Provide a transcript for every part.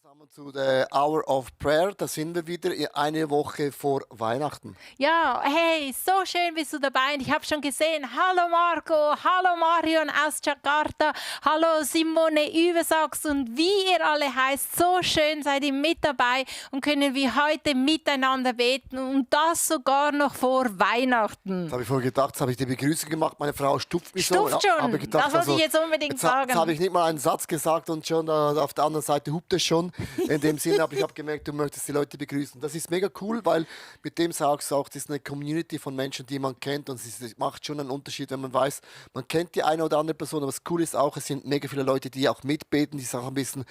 zusammen zu der Hour of Prayer. Da sind wir wieder eine Woche vor Weihnachten. Ja, hey, so schön bist du dabei. Und ich habe schon gesehen, hallo Marco, hallo Marion aus Jakarta, hallo Simone Übersachs und wie ihr alle heißt, so schön seid ihr mit dabei und können wir heute miteinander beten und das sogar noch vor Weihnachten. Jetzt habe ich vorher gedacht, jetzt habe ich die Begrüßung gemacht. Meine Frau stupft mich Stuft so. schon, Habe gedacht, das wollte ich jetzt unbedingt jetzt sagen. habe ich nicht mal einen Satz gesagt und schon auf der anderen Seite hupt es schon. In dem Sinne, aber ich habe gemerkt, du möchtest die Leute begrüßen. Das ist mega cool, weil mit dem sagst du auch, das ist eine Community von Menschen, die man kennt und es macht schon einen Unterschied, wenn man weiß, man kennt die eine oder andere Person, aber das Coole ist auch, es sind mega viele Leute, die auch mitbeten, die auch ein bisschen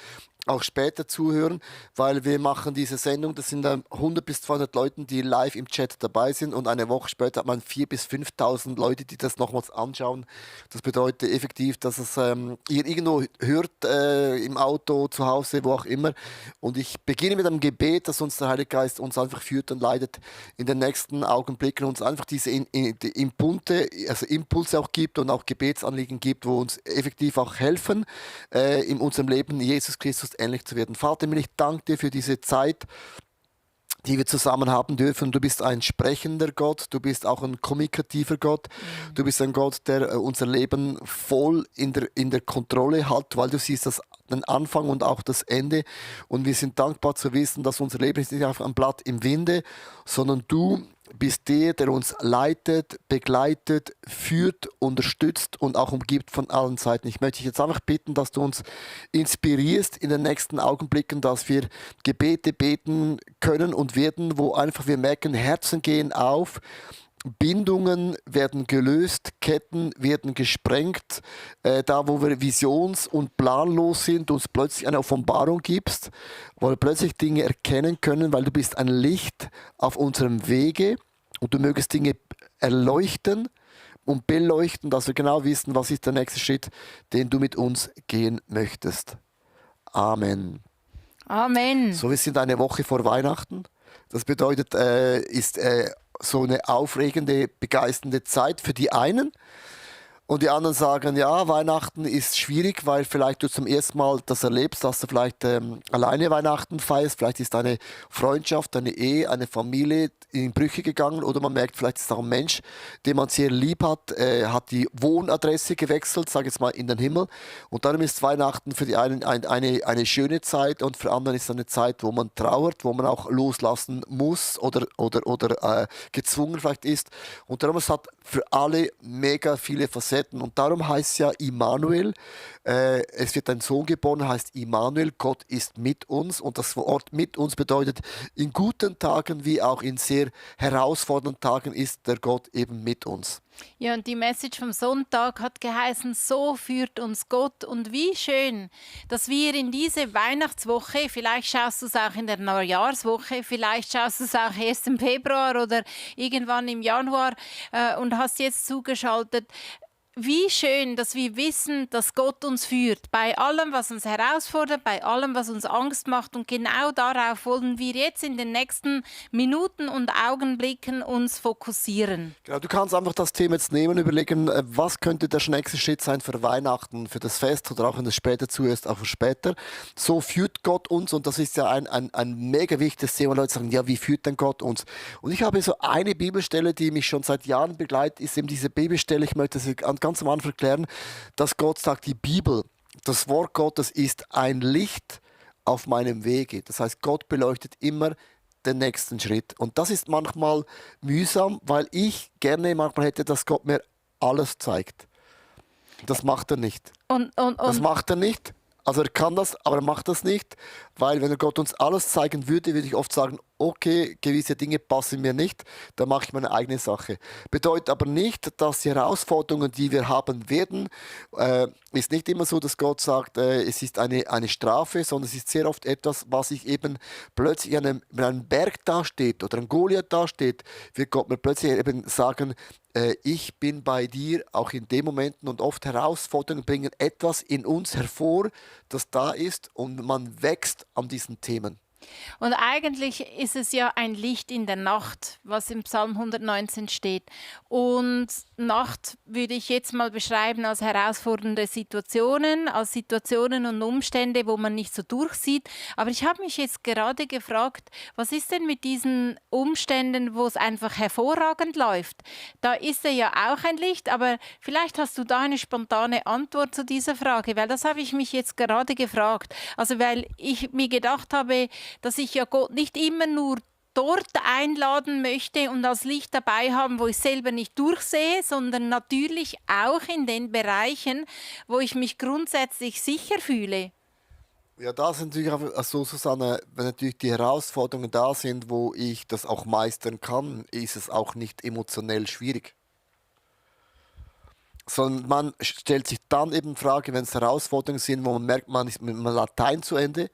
auch später zuhören, weil wir machen diese Sendung, das sind 100 bis 200 Leute, die live im Chat dabei sind und eine Woche später hat man 4.000 bis 5.000 Leute, die das nochmals anschauen. Das bedeutet effektiv, dass es ihr irgendwo hört, im Auto, zu Hause, wo auch immer. Und ich beginne mit einem Gebet, dass uns der Heilige Geist uns einfach führt und leitet in den nächsten Augenblicken, uns einfach diese die Impulse auch gibt und auch Gebetsanliegen gibt, wo uns effektiv auch helfen, in unserem Leben Jesus Christus ähnlich zu werden. Vater, ich danke dir für diese Zeit, die wir zusammen haben dürfen. Du bist ein sprechender Gott, du bist auch ein kommunikativer Gott. Du bist ein Gott, der unser Leben voll in der Kontrolle hat, weil du siehst den Anfang und auch das Ende. Und wir sind dankbar zu wissen, dass unser Leben ist nicht einfach ein Blatt im Winde, sondern du bist der uns leitet, begleitet, führt, unterstützt und auch umgibt von allen Seiten. Ich möchte dich jetzt einfach bitten, dass du uns inspirierst in den nächsten Augenblicken, dass wir Gebete beten können und werden, wo einfach wir merken, Herzen gehen auf, Bindungen werden gelöst, Ketten werden gesprengt. Da, wo wir visions- und planlos sind, uns plötzlich eine Offenbarung gibst, wo wir plötzlich Dinge erkennen können, weil du bist ein Licht auf unserem Wege und du mögest Dinge erleuchten und beleuchten, dass wir genau wissen, was ist der nächste Schritt, den du mit uns gehen möchtest. Amen. Amen. So, wir sind eine Woche vor Weihnachten. Das bedeutet, ist so eine aufregende, begeisternde Zeit für die einen. Und die anderen sagen, ja, Weihnachten ist schwierig, weil vielleicht du zum ersten Mal das erlebst, dass du vielleicht alleine Weihnachten feierst. Vielleicht ist eine Freundschaft, eine Ehe, eine Familie in Brüche gegangen. Oder man merkt, vielleicht ist auch ein Mensch, den man sehr lieb hat die Wohnadresse gewechselt, sage ich jetzt mal, in den Himmel. Und darum ist Weihnachten für die einen eine schöne Zeit und für andere ist es eine Zeit, wo man trauert, wo man auch loslassen muss oder gezwungen vielleicht ist. Und darum es hat für alle mega viele Facetten. Und darum heißt es ja Immanuel. Es wird ein Sohn geboren, heißt Immanuel. Gott ist mit uns. Und das Wort mit uns bedeutet, in guten Tagen wie auch in sehr herausfordernden Tagen ist der Gott eben mit uns. Ja, und die Message vom Sonntag hat geheißen, so führt uns Gott. Und wie schön, dass wir in diese Weihnachtswoche, vielleicht schaust du es auch in der Neujahrswoche, vielleicht schaust du es auch erst im Februar oder irgendwann im Januar und hast jetzt zugeschaltet. Wie schön, dass wir wissen, dass Gott uns führt, bei allem, was uns herausfordert, bei allem, was uns Angst macht. Und genau darauf wollen wir jetzt in den nächsten Minuten und Augenblicken uns fokussieren. Genau, du kannst einfach das Thema jetzt nehmen, überlegen, was könnte der nächste Schritt sein für Weihnachten, für das Fest oder auch wenn du später zuhörst, auch für später. So führt Gott uns und das ist ja ein mega wichtiges Thema. Leute sagen, ja, wie führt denn Gott uns? Und ich habe so eine Bibelstelle, die mich schon seit Jahren begleitet, ist eben diese Bibelstelle. Ich möchte sie ganz am Anfang erklären, dass Gott sagt, die Bibel, das Wort Gottes ist ein Licht auf meinem Wege. Das heißt, Gott beleuchtet immer den nächsten Schritt. Und das ist manchmal mühsam, weil ich gerne manchmal hätte, dass Gott mir alles zeigt. Das macht er nicht. Das macht er nicht. Also er kann das, aber er macht das nicht, weil wenn er Gott uns alles zeigen würde, würde ich oft sagen, okay, gewisse Dinge passen mir nicht, dann mache ich meine eigene Sache. Bedeutet aber nicht, dass die Herausforderungen, die wir haben werden, ist nicht immer so, dass Gott sagt, es ist eine Strafe, sondern es ist sehr oft etwas, was ich eben plötzlich wenn ein Berg dasteht oder ein Goliath dasteht, wird Gott mir plötzlich eben sagen, ich bin bei dir, auch in den Momenten und oft Herausforderungen bringen etwas in uns hervor, das da ist und man wächst an diesen Themen. Und eigentlich ist es ja ein Licht in der Nacht, was im Psalm 119 steht. Und Nacht würde ich jetzt mal beschreiben als herausfordernde Situationen, als Situationen und Umstände, wo man nicht so durchsieht. Aber ich habe mich jetzt gerade gefragt, was ist denn mit diesen Umständen, wo es einfach hervorragend läuft? Da ist er ja auch ein Licht, aber vielleicht hast du da eine spontane Antwort zu dieser Frage, weil das habe ich mich jetzt gerade gefragt. Also weil ich mir gedacht habe, dass ich ja Gott nicht immer nur dort einladen möchte und als Licht dabei haben, wo ich selber nicht durchsehe, sondern natürlich auch in den Bereichen, wo ich mich grundsätzlich sicher fühle. Ja, da sind natürlich auch so, Susanne, wenn natürlich die Herausforderungen da sind, wo ich das auch meistern kann, ist es auch nicht emotionell schwierig. Sondern man stellt sich dann eben die Frage, wenn es Herausforderungen sind, wo man merkt, man ist mit dem Latein zu Ende,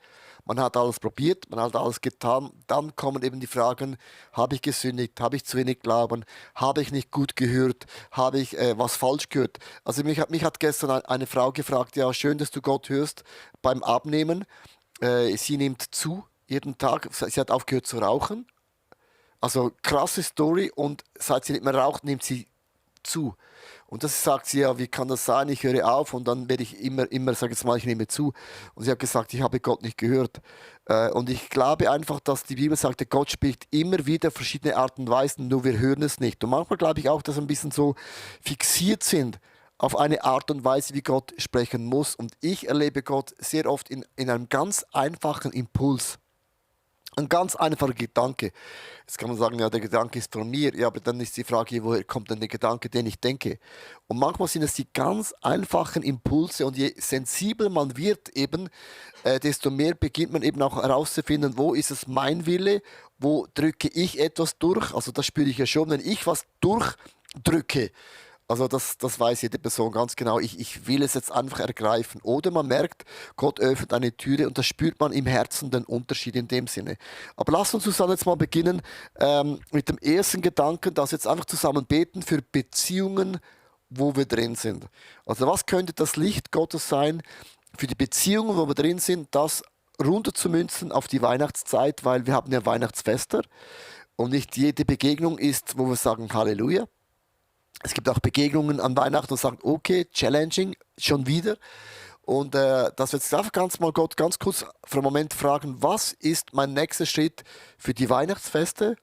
man hat alles probiert, man hat alles getan, dann kommen eben die Fragen, habe ich gesündigt, habe ich zu wenig Glauben, habe ich nicht gut gehört, habe ich was falsch gehört. Also mich hat gestern eine Frau gefragt, ja, schön, dass du Gott hörst beim Abnehmen. Sie nimmt zu jeden Tag, sie hat aufgehört zu rauchen. Also krasse Story, und seit sie nicht mehr raucht, nimmt sie zu. Und das sagt sie, ja, wie kann das sein? Ich höre auf und dann werde ich immer, sage jetzt mal, ich nehme zu. Und sie hat gesagt, ich habe Gott nicht gehört. Und ich glaube einfach, dass die Bibel sagte, Gott spricht immer wieder verschiedene Arten und Weisen, nur wir hören es nicht. Und manchmal glaube ich auch, dass wir ein bisschen so fixiert sind auf eine Art und Weise, wie Gott sprechen muss. Und ich erlebe Gott sehr oft in einem ganz einfachen Impuls. Ein ganz einfacher Gedanke. Jetzt kann man sagen, ja, der Gedanke ist von mir. Ja, aber dann ist die Frage, woher kommt denn der Gedanke, den ich denke? Und manchmal sind es die ganz einfachen Impulse, und je sensibler man wird eben, desto mehr beginnt man eben auch herauszufinden, wo ist es mein Wille, wo drücke ich etwas durch. Also das spüre ich ja schon, wenn ich was durchdrücke. Also das weiß jede Person ganz genau. Ich will es jetzt einfach ergreifen. Oder man merkt, Gott öffnet eine Türe, und da spürt man im Herzen den Unterschied in dem Sinne. Aber lasst uns zusammen jetzt mal beginnen mit dem ersten Gedanken, dass wir jetzt einfach zusammen beten für Beziehungen, wo wir drin sind. Also was könnte das Licht Gottes sein für die Beziehungen, wo wir drin sind, das runterzumünzen auf die Weihnachtszeit, weil wir haben ja Weihnachtsfeste und nicht jede Begegnung ist, wo wir sagen Halleluja. Es gibt auch Begegnungen an Weihnachten und sagen, okay, challenging, schon wieder. Und dass wir jetzt einfach Gott ganz kurz für einen Moment fragen, was ist mein nächster Schritt für die Weihnachtsfeste?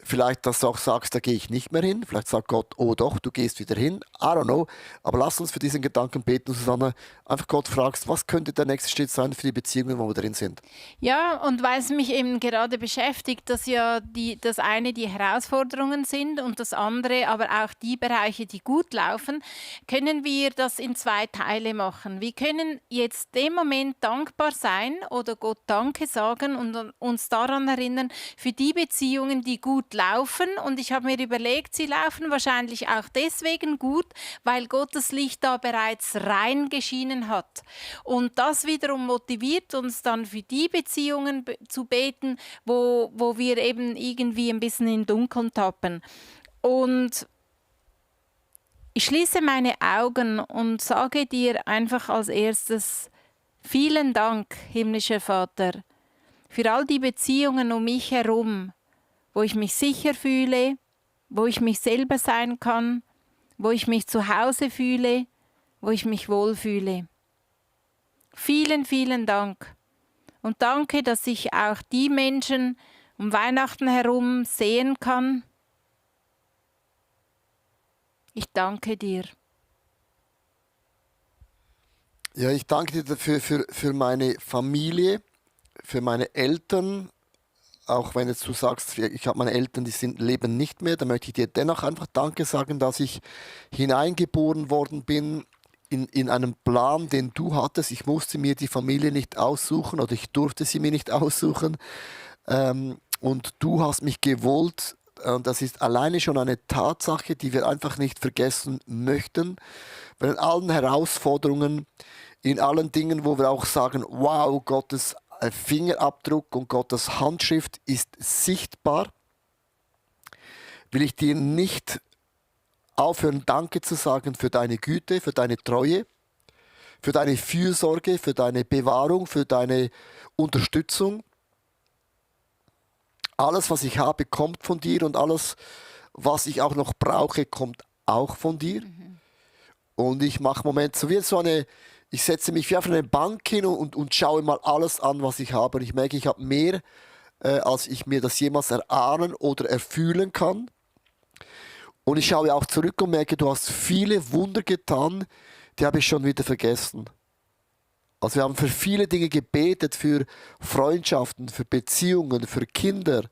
Vielleicht, dass du auch sagst, da gehe ich nicht mehr hin. Vielleicht sagt Gott, oh doch, du gehst wieder hin. I don't know. Aber lass uns für diesen Gedanken beten, Susanne. Einfach Gott fragst, was könnte der nächste Schritt sein für die Beziehungen, wo wir drin sind? Ja, und weil es mich eben gerade beschäftigt, dass ja das eine die Herausforderungen sind und das andere aber auch die Bereiche, die gut laufen, können wir das in zwei Teile machen. Wir können jetzt dem Moment dankbar sein oder Gott Danke sagen und uns daran erinnern für die Beziehungen, die gut laufen. Und ich habe mir überlegt, sie laufen wahrscheinlich auch deswegen gut, weil Gottes Licht da bereits reingeschienen hat. Und das wiederum motiviert uns dann für die Beziehungen zu beten, wo wir eben irgendwie ein bisschen im Dunkeln tappen. Und ich schließe meine Augen und sage dir einfach als erstes, vielen Dank, himmlischer Vater, für all die Beziehungen um mich herum, wo ich mich sicher fühle, wo ich mich selber sein kann, wo ich mich zu Hause fühle, wo ich mich wohlfühle. Vielen, vielen Dank. Und danke, dass ich auch die Menschen um Weihnachten herum sehen kann. Ich danke dir. Ja, ich danke dir dafür für meine Familie, für meine Eltern. Auch wenn jetzt du sagst, ich habe meine Eltern, leben nicht mehr, dann möchte ich dir dennoch einfach Danke sagen, dass ich hineingeboren worden bin in einen Plan, den du hattest. Ich musste mir die Familie nicht aussuchen, oder ich durfte sie mir nicht aussuchen. Und du hast mich gewollt. Und das ist alleine schon eine Tatsache, die wir einfach nicht vergessen möchten. Weil in allen Herausforderungen, in allen Dingen, wo wir auch sagen, wow, Gottes Fingerabdruck und Gottes Handschrift ist sichtbar, will ich dir nicht aufhören, Danke zu sagen für deine Güte, für deine Treue, für deine Fürsorge, für deine Bewahrung, für deine Unterstützung. Alles, was ich habe, kommt von dir und alles, was ich auch noch brauche, kommt auch von dir. Und ich mache im Moment ich setze mich wie auf eine Bank hin und schaue mal alles an, was ich habe. Und ich merke, ich habe mehr, als ich mir das jemals erahnen oder erfühlen kann. Und ich schaue auch zurück und merke, du hast viele Wunder getan, die habe ich schon wieder vergessen. Also wir haben für viele Dinge gebetet, für Freundschaften, für Beziehungen, für Kinder,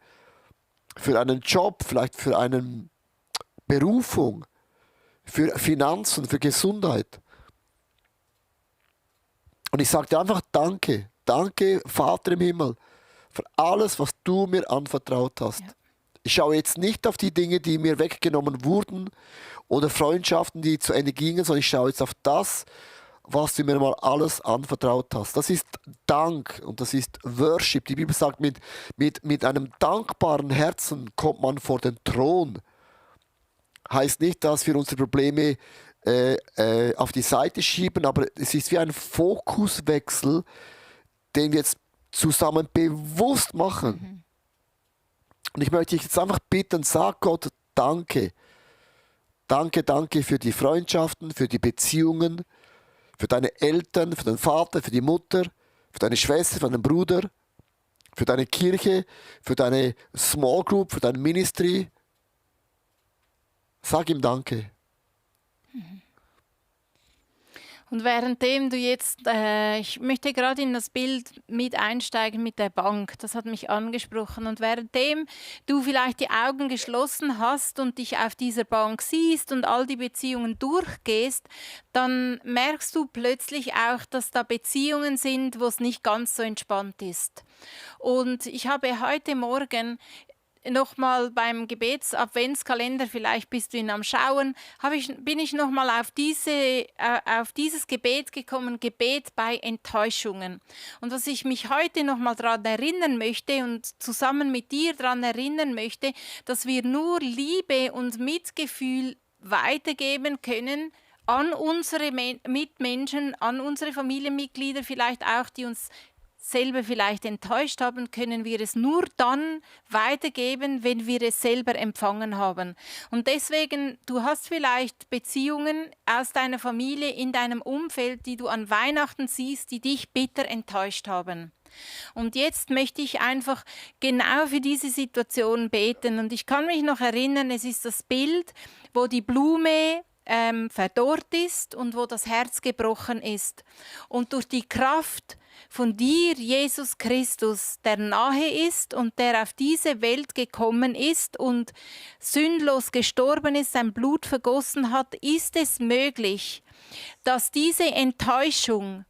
für einen Job, vielleicht für eine Berufung, für Finanzen, für Gesundheit. Und ich sagte einfach Danke, danke Vater im Himmel, für alles, was du mir anvertraut hast. Ja. Ich schaue jetzt nicht auf die Dinge, die mir weggenommen wurden oder Freundschaften, die zu Ende gingen, sondern ich schaue jetzt auf das, was du mir mal alles anvertraut hast. Das ist Dank und das ist Worship. Die Bibel sagt, mit einem dankbaren Herzen kommt man vor den Thron. Heißt nicht, dass wir unsere Probleme auf die Seite schieben, aber es ist wie ein Fokuswechsel, den wir jetzt zusammen bewusst machen. Und ich möchte dich jetzt einfach bitten, sag Gott Danke. Danke, danke für die Freundschaften, für die Beziehungen, für deine Eltern, für deinen Vater, für die Mutter, für deine Schwester, für deinen Bruder, für deine Kirche, für deine Small Group, für dein Ministry. Sag ihm Danke. Und währenddem du jetzt, ich möchte gerade in das Bild mit einsteigen mit der Bank, das hat mich angesprochen. Und währenddem du vielleicht die Augen geschlossen hast und dich auf dieser Bank siehst und all die Beziehungen durchgehst, dann merkst du plötzlich auch, dass da Beziehungen sind, wo es nicht ganz so entspannt ist. Und ich habe heute Morgen nochmal beim Gebets-Adventskalender, vielleicht bist du ihn am Schauen, bin ich nochmal auf dieses Gebet gekommen, Gebet bei Enttäuschungen. Und was ich mich heute nochmal daran erinnern möchte und zusammen mit dir daran erinnern möchte, dass wir nur Liebe und Mitgefühl weitergeben können an unsere Mitmenschen, an unsere Familienmitglieder vielleicht auch, die uns selber vielleicht enttäuscht haben, können wir es nur dann weitergeben, wenn wir es selber empfangen haben. Und deswegen, du hast vielleicht Beziehungen aus deiner Familie, in deinem Umfeld, die du an Weihnachten siehst, die dich bitter enttäuscht haben. Und jetzt möchte ich einfach genau für diese Situation beten. Und ich kann mich noch erinnern, es ist das Bild, wo die Blume verdorrt ist und wo das Herz gebrochen ist. Und durch die Kraft von dir, Jesus Christus, der nahe ist und der auf diese Welt gekommen ist und sündlos gestorben ist, sein Blut vergossen hat, ist es möglich, dass diese Enttäuschung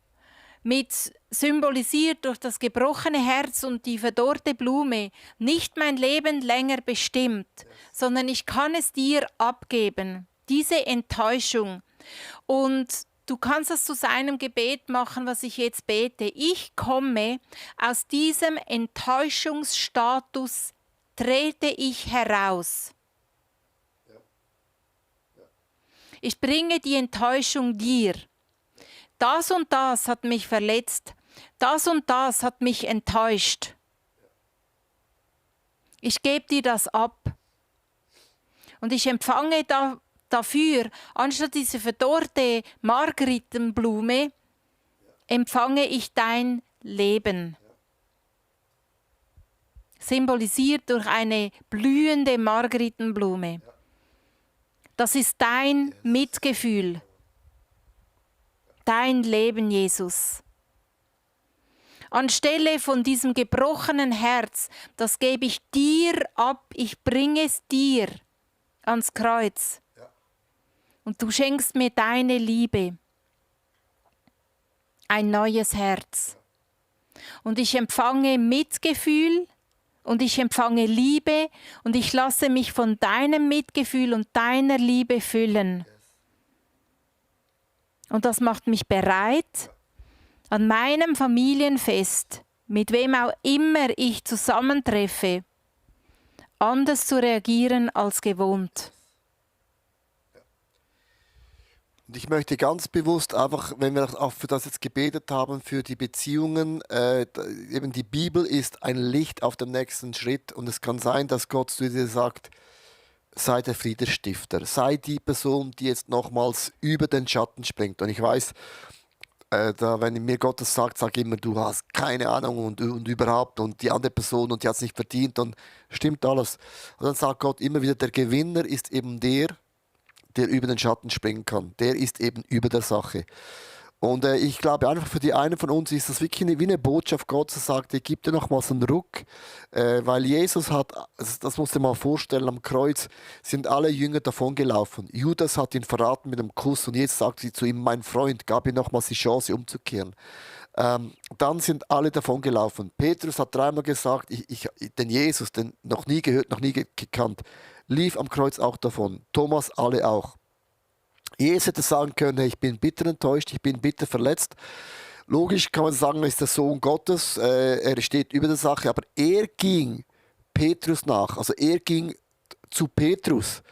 symbolisiert durch das gebrochene Herz und die verdorrte Blume, nicht mein Leben länger bestimmt, sondern ich kann es dir abgeben. Diese Enttäuschung. Und du kannst das zu seinem Gebet machen, was ich jetzt bete. Ich komme aus diesem Enttäuschungsstatus, trete ich heraus. Ich bringe die Enttäuschung dir. Das und das hat mich verletzt. Das und das hat mich enttäuscht. Ich gebe dir das ab. Und ich empfange dafür, anstatt diese verdorrte Margeritenblume, empfange ich dein Leben. Symbolisiert durch eine blühende Margeritenblume. Das ist dein Mitgefühl. Dein Leben, Jesus. Anstelle von diesem gebrochenen Herz, das gebe ich dir ab, ich bringe es dir ans Kreuz. Und du schenkst mir deine Liebe, ein neues Herz. Und ich empfange Mitgefühl und ich empfange Liebe und ich lasse mich von deinem Mitgefühl und deiner Liebe füllen. Und das macht mich bereit, an meinem Familienfest, mit wem auch immer ich zusammentreffe, anders zu reagieren als gewohnt. Und ich möchte ganz bewusst einfach, wenn wir auch für das jetzt gebetet haben, für die Beziehungen, eben die Bibel ist ein Licht auf dem nächsten Schritt und es kann sein, dass Gott zu dir sagt, sei der Friedensstifter, sei die Person, die jetzt nochmals über den Schatten springt. Und ich weiß, wenn mir Gott das sagt, sage ich immer, du hast keine Ahnung und überhaupt und die andere Person und die hat es nicht verdient und stimmt alles. Und dann sagt Gott immer wieder, der Gewinner ist eben der über den Schatten springen kann. Der ist eben über der Sache. Und ich glaube einfach für die einen von uns ist das wirklich wie eine Botschaft Gottes, sagt, er gibt dir nochmals einen Ruck, weil Jesus hat, das musst du dir mal vorstellen, am Kreuz sind alle Jünger davongelaufen. Judas hat ihn verraten mit einem Kuss und jetzt sagt sie zu ihm, mein Freund, gab ihm nochmals die Chance umzukehren. Dann sind alle davongelaufen. Petrus hat dreimal gesagt, den Jesus, den noch nie gehört, noch nie gekannt, lief am Kreuz auch davon. Thomas, alle auch. Jesus hätte sagen können, hey, ich bin bitter enttäuscht, ich bin bitter verletzt. Logisch kann man sagen, er ist der Sohn Gottes, er steht über der Sache, aber er ging Petrus nach. Also er ging zu Petrus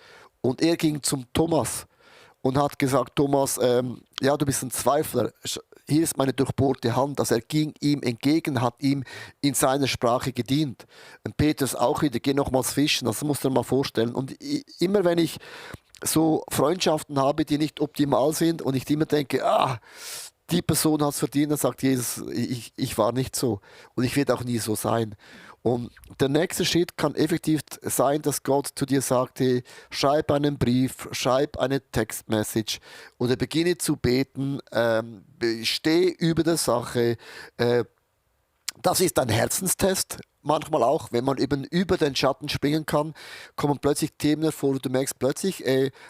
und er ging zum Thomas und hat gesagt, Thomas, ja, du bist ein Zweifler, hier ist meine durchbohrte Hand. Also er ging ihm entgegen, hat ihm in seiner Sprache gedient. Und Petrus auch wieder, geh nochmals fischen, das musst du dir mal vorstellen. Und immer wenn ich so Freundschaften habe, die nicht optimal sind und ich immer denke, die Person hat es verdient, dann sagt Jesus, ich war nicht so und ich werde auch nie so sein. Und der nächste Schritt kann effektiv sein, dass Gott zu dir sagt, hey, schreib einen Brief, schreib eine Textmessage oder beginne zu beten, steh über der Sache. Das ist ein Herzenstest. Manchmal auch, wenn man eben über den Schatten springen kann, kommen plötzlich Themen hervor und du merkst plötzlich,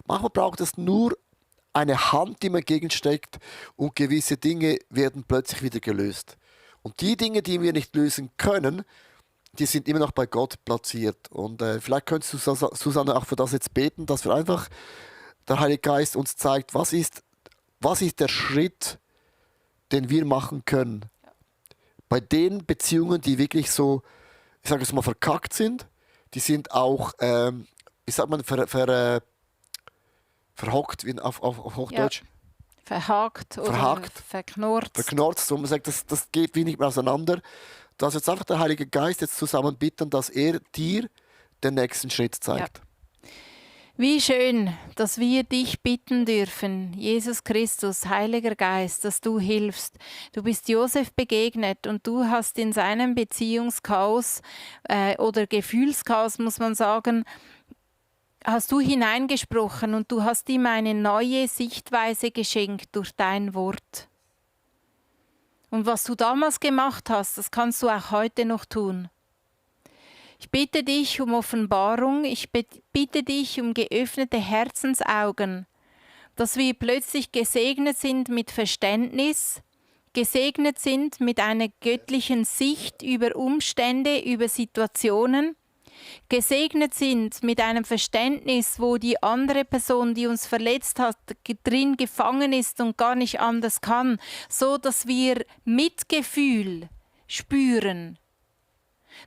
manchmal braucht es nur eine Hand, die man entgegensteckt und gewisse Dinge werden plötzlich wieder gelöst. Und die Dinge, die wir nicht lösen können, die sind immer noch bei Gott platziert. Und vielleicht könntest du, Susanne, auch für das jetzt beten, dass wir einfach, der Heilige Geist uns zeigt, was ist der Schritt, den wir machen können. Bei den Beziehungen, die wirklich so, ich sage es mal, verkackt sind, die sind auch, wie sagt man, verhockt auf Hochdeutsch. Ja. Verhakt oder verknurrt. Verknurrt, so man sagt, das geht wie nicht mehr auseinander. Dass jetzt einfach der Heilige Geist jetzt zusammen bitten, dass er dir den nächsten Schritt zeigt. Ja. Wie schön, dass wir dich bitten dürfen, Jesus Christus, Heiliger Geist, dass du hilfst. Du bist Josef begegnet und du hast in seinem Beziehungschaos oder Gefühlschaos, muss man sagen, hast du hineingesprochen und du hast ihm eine neue Sichtweise geschenkt durch dein Wort. Und was du damals gemacht hast, das kannst du auch heute noch tun. Ich bitte dich um Offenbarung, ich bitte dich um geöffnete Herzensaugen, dass wir plötzlich gesegnet sind mit Verständnis, gesegnet sind mit einer göttlichen Sicht über Umstände, über Situationen, gesegnet sind mit einem Verständnis, wo die andere Person, die uns verletzt hat, drin gefangen ist und gar nicht anders kann, so dass wir Mitgefühl spüren.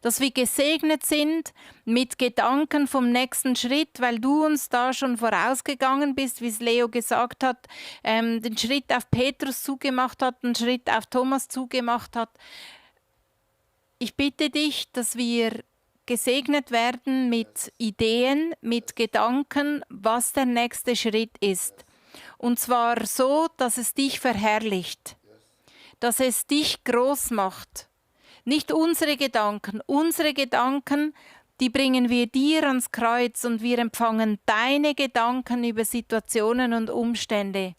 Dass wir gesegnet sind mit Gedanken vom nächsten Schritt, weil du uns da schon vorausgegangen bist, wie es Leo gesagt hat, den Schritt auf Petrus zugemacht hat, den Schritt auf Thomas zugemacht hat. Ich bitte dich, dass wir gesegnet werden mit Ideen, mit Gedanken, was der nächste Schritt ist. Und zwar so, dass es dich verherrlicht, dass es dich groß macht. Nicht unsere Gedanken, die bringen wir dir ans Kreuz und wir empfangen deine Gedanken über Situationen und Umstände.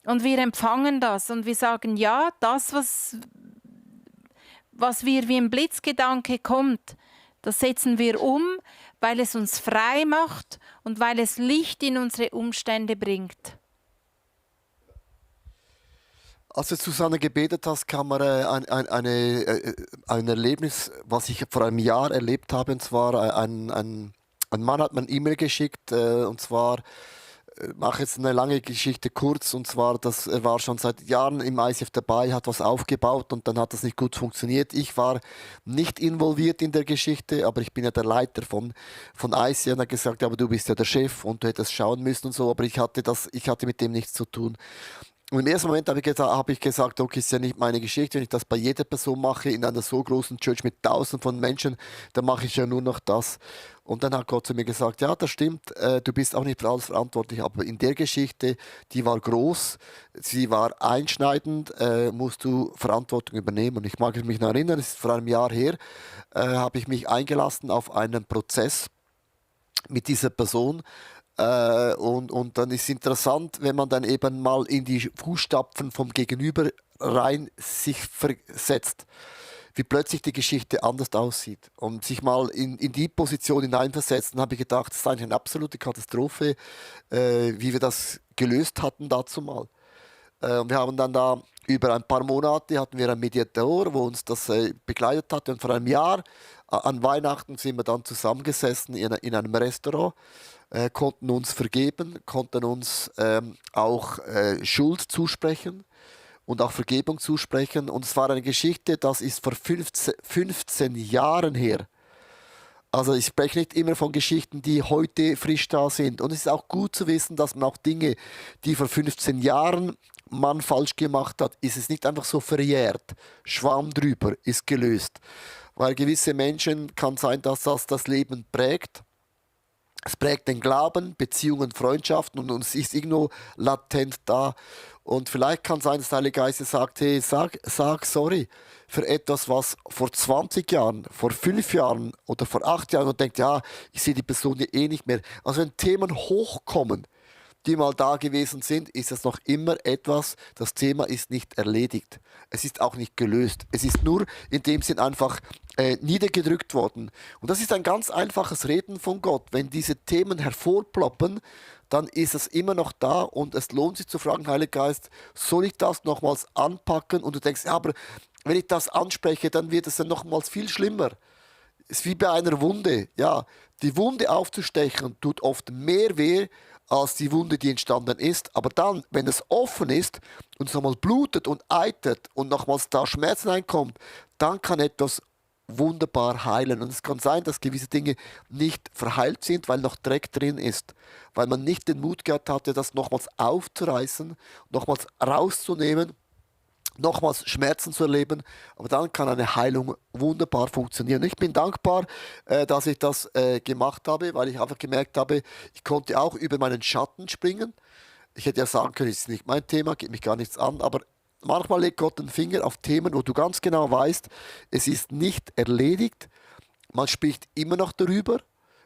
Und wir empfangen das und wir sagen, ja, das, was wir wie ein Blitzgedanke kommt, das setzen wir um, weil es uns frei macht und weil es Licht in unsere Umstände bringt. Als du Susanne gebetet hast, kam mir ein Erlebnis, was ich vor einem Jahr erlebt habe. Und zwar ein Mann hat mir eine E-Mail geschickt. Und zwar mache jetzt eine lange Geschichte kurz, und zwar, er war schon seit Jahren im ICF dabei, hat was aufgebaut und dann hat das nicht gut funktioniert. Ich war nicht involviert in der Geschichte, aber ich bin ja der Leiter von ICF, und er hat gesagt, aber du bist ja der Chef und du hättest schauen müssen und so, aber ich hatte mit dem nichts zu tun. Und im ersten Moment habe ich gesagt, okay, ist ja nicht meine Geschichte, wenn ich das bei jeder Person mache, in einer so großen Church mit Tausenden von Menschen, dann mache ich ja nur noch das. Und dann hat Gott zu mir gesagt, ja, das stimmt, du bist auch nicht für alles verantwortlich, aber in der Geschichte, die war groß, sie war einschneidend, musst du Verantwortung übernehmen. Und ich mag mich noch erinnern, es ist vor einem Jahr her, habe ich mich eingelassen auf einen Prozess mit dieser Person. Und dann ist es interessant, wenn man dann eben mal in die Fußstapfen vom Gegenüber rein sich versetzt, wie plötzlich die Geschichte anders aussieht. Und sich mal in die Position hineinversetzt, dann habe ich gedacht, das ist eigentlich eine absolute Katastrophe, wie wir das gelöst hatten dazu mal. Und wir haben dann da über ein paar Monate hatten wir einen Mediator, wo uns das begleitet hat. Und vor einem Jahr an Weihnachten sind wir dann zusammengesessen in einem Restaurant, konnten uns vergeben, konnten uns auch Schuld zusprechen und auch Vergebung zusprechen. Und es war eine Geschichte, das ist vor 15 Jahren her. Also ich spreche nicht immer von Geschichten, die heute frisch da sind. Und es ist auch gut zu wissen, dass man auch Dinge, die vor 15 Jahren man falsch gemacht hat, ist es nicht einfach so verjährt. Schwamm drüber, ist gelöst. Weil gewisse Menschen kann sein, dass das Leben prägt. Es prägt den Glauben, Beziehungen, Freundschaften und es ist irgendwo latent da. Und vielleicht kann es sein, dass der Heilige Geist sagt, hey, sag sorry für etwas, was vor 20 Jahren, vor 5 Jahren oder vor 8 Jahren und denkt, ja, ich sehe die Person ja eh nicht mehr. Also wenn Themen hochkommen, die mal da gewesen sind, ist es noch immer etwas, das Thema ist nicht erledigt. Es ist auch nicht gelöst. Es ist nur in dem Sinn einfach niedergedrückt worden. Und das ist ein ganz einfaches Reden von Gott. Wenn diese Themen hervorploppen, dann ist es immer noch da und es lohnt sich zu fragen, Heiliger Geist, soll ich das nochmals anpacken? Und du denkst, ja, aber wenn ich das anspreche, dann wird es dann nochmals viel schlimmer. Es ist wie bei einer Wunde. Ja, die Wunde aufzustechen tut oft mehr weh, als die Wunde, die entstanden ist. Aber dann, wenn es offen ist und es nochmal blutet und eitert und nochmals da Schmerz reinkommt, dann kann etwas wunderbar heilen. Und es kann sein, dass gewisse Dinge nicht verheilt sind, weil noch Dreck drin ist. Weil man nicht den Mut gehabt hatte, das nochmals aufzureißen, nochmals rauszunehmen, nochmals Schmerzen zu erleben, aber dann kann eine Heilung wunderbar funktionieren. Ich bin dankbar, dass ich das gemacht habe, weil ich einfach gemerkt habe, ich konnte auch über meinen Schatten springen. Ich hätte ja sagen können, es ist nicht mein Thema, geht mich gar nichts an, aber manchmal legt Gott den Finger auf Themen, wo du ganz genau weißt, es ist nicht erledigt, man spricht immer noch darüber.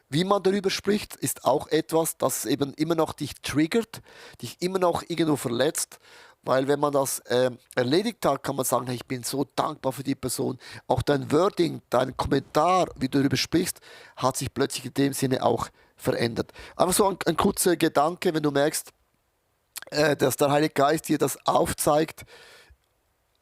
Wie man darüber spricht, ist auch etwas, das eben immer noch dich triggert, dich immer noch irgendwo verletzt. Weil wenn man das erledigt hat, kann man sagen, hey, ich bin so dankbar für die Person. Auch dein Wording, dein Kommentar, wie du darüber sprichst, hat sich plötzlich in dem Sinne auch verändert. Einfach so ein kurzer Gedanke, wenn du merkst, dass der Heilige Geist dir das aufzeigt.